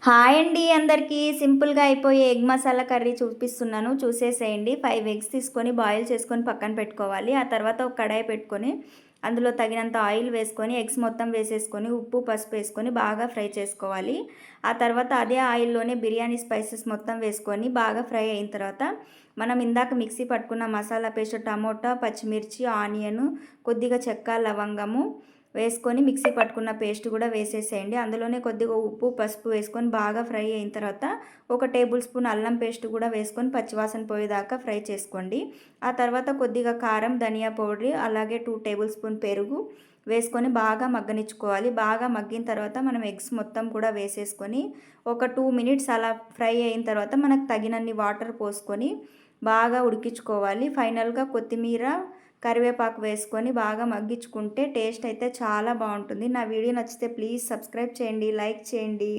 Hi అండి అందరికీ. సింపుల్‌గా అయిపోయే ఎగ్ మసాలా కర్రీ చూపిస్తున్నాను. చూసేసేయండి. 5 ఎగ్స్ తీసుకొని బాయిల్ చేసుకొని పక్కన పెట్టుకోవాలి. ఆ తర్వాత ఒక కడాయి పెట్టుకొని అందులో తగినంత ఆయిల్ వేసుకొని ఎగ్స్ మొత్తం వేసేసుకొని ఉప్పు, పసుపు వేసుకొని బాగా ఫ్రై చేసుకోవాలి. ఆ తర్వాత అదే ఆయిల్‌లోనే బిర్యానీ స్పైసెస్ మొత్తం వేసుకొని బాగా ఫ్రై అయిన తర్వాత మనం ఇందాక మిక్సీ పట్టుకున్న మసాలా పేస్ట్ టమోటా, పచ్చిమిర్చి, ఆనియను, కొద్దిగా చెక్క, లవంగము వేసుకొని మిక్సీ పట్టుకున్న పేస్ట్ కూడా వేసేసేయండి. అందులోనే కొద్దిగా ఉప్పు, పసుపు వేసుకొని బాగా ఫ్రై అయిన తర్వాత ఒక టేబుల్ స్పూన్ అల్లం పేస్ట్ కూడా వేసుకొని పచ్చివాసన పోయేదాకా ఫ్రై చేసుకోండి. ఆ తర్వాత కొద్దిగా కారం, ధనియా పౌడర్ అలాగే 2 టేబుల్ స్పూన్ పెరుగు వేసుకొని బాగా మగ్గనిచ్చుకోవాలి. బాగా మగ్గిన తర్వాత మనం ఎగ్స్ మొత్తం కూడా వేసేసుకొని ఒక 2 మినిట్స్ అలా ఫ్రై అయిన తర్వాత మనకు తగినన్ని వాటర్ పోసుకొని బాగా ఉడికించుకోవాలి. ఫైనల్గా కొత్తిమీర, కరివేపాకు వేసుకొని బాగా మగ్గించుకుంటే టేస్ట్ అయితే చాలా బాగుంటుంది. నా వీడియో నచ్చితే ప్లీజ్ సబ్స్క్రైబ్ చేయండి, లైక్ చేయండి.